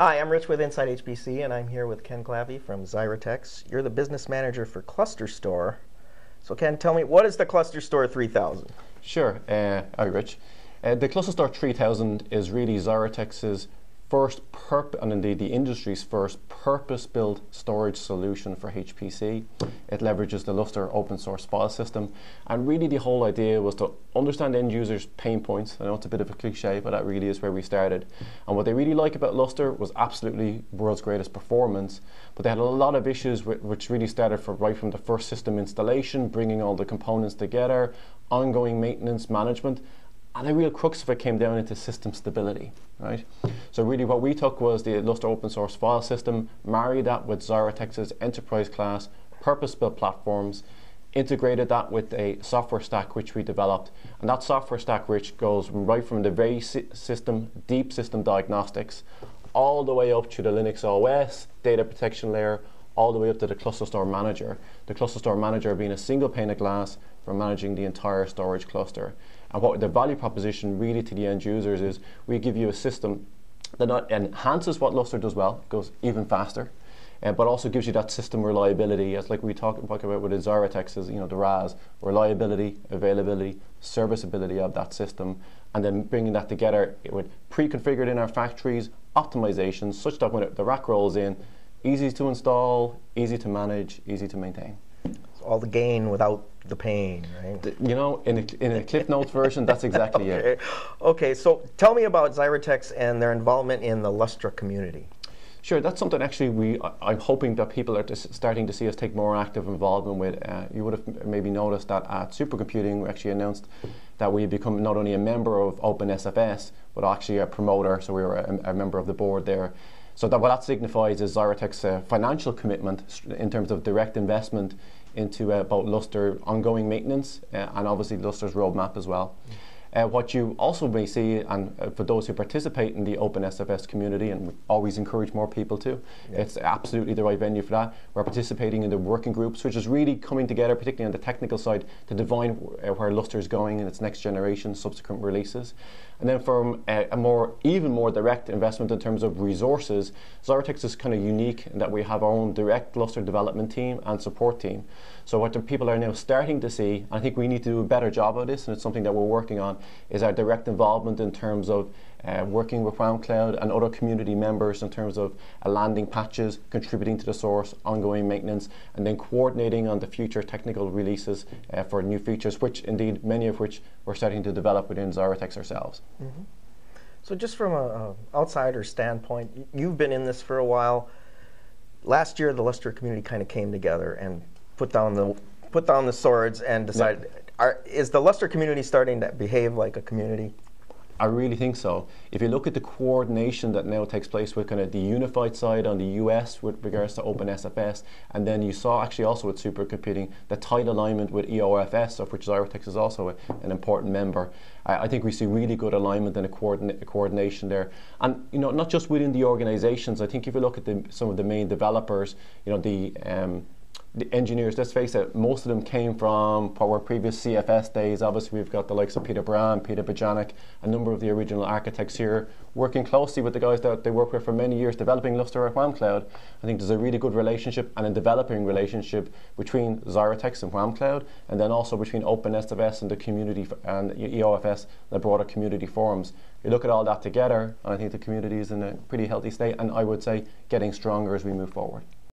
Hi, I'm Rich with Inside HPC, and I'm here with Ken Claffey from Xyratex. You're the business manager for ClustStor. So Ken, tell me, what is the ClustStor 3000? Sure. Hi, Rich. The ClustStor 3000 is really Xyratex's first and indeed the industry's first purpose-built storage solution for HPC. It leverages the ClustStor open source file system, and really the whole idea was to understand end users' pain points. I know it's a bit of a cliche, but that really is where we started. And what they really like about ClustStor was absolutely world's greatest performance, but they had a lot of issues which really started right from the first system installation, bringing all the components together, ongoing maintenance management. And the real crux of it came down into system stability, right? So really what we took was the ClustStor open source file system, married that with Xyratex's enterprise class purpose-built platforms, integrated that with a software stack which we developed. And that software stack which goes right from the very deep system diagnostics, all the way up to the Linux OS, data protection layer, all the way up to the ClustStor manager. The ClustStor manager being a single pane of glass for managing the entire storage cluster. And what the value proposition really to the end users is, we give you a system that not enhances what ClustStor does well, goes even faster, but also gives you that system reliability, as like we talk about with the Xyratex, is, the RAS, reliability, availability, serviceability of that system, and then bringing that together with pre-configured in our factories, optimizations, such that when the rack rolls in, easy to install, easy to manage, easy to maintain. All the gain without the pain, right? In a Cliff Notes version, that's exactly it. Okay, so tell me about Xyratex and their involvement in the ClustStor community. Sure, that's something actually I'm hoping that people are starting to see us take more active involvement with. You would have maybe noticed that at Supercomputing we actually announced that we become not only a member of OpenSFS, but actually a promoter, so we were a member of the board there. So what that signifies is Xyratex's financial commitment in terms of direct investment into both ClustStor ongoing maintenance and obviously ClustStor's roadmap as well. What you also may see, and for those who participate in the OpenSFS community, and we always encourage more people to, it's absolutely the right venue for that. We're participating in the working groups, which is really coming together, particularly on the technical side, to define where ClustStor is going in its next generation, subsequent releases. And then from even more direct investment in terms of resources, Xyratex is kind of unique in that we have our own direct ClustStor development team and support team. So what the people are now starting to see, and I think we need to do a better job of this, and it's something that we're working on, is our direct involvement in terms of working with Cloud and other community members in terms of landing patches, contributing to the source, ongoing maintenance, and then coordinating on the future technical releases for new features, which indeed many of which we're starting to develop within Xyratex ourselves. Mm-hmm. So just from an outsider standpoint, you've been in this for a while. Last year the ClustStor community kind of came together and put down the swords and decided. Yep. Is the ClustStor community starting to behave like a community? I really think so. If you look at the coordination that now takes place with kind of the unified side on the US with regards to OpenSFS, and then you saw actually also with supercomputing the tight alignment with EOFS, of which Xyratex is also an important member. I think we see really good alignment and a coordination there. And not just within the organizations. I think if you look at some of the main developers, the engineers, let's face it, most of them came from our previous CFS days. Obviously, we've got the likes of Peter Brand, Peter Bajanic, a number of the original architects here, working closely with the guys that they worked with for many years, developing ClustStor at Cloud. I think there's a really good relationship and a developing relationship between Xyratex and Cloud, and then also between OpenSFS and the community and EOFS, the broader community forums. You look at all that together, and I think the community is in a pretty healthy state, and I would say getting stronger as we move forward.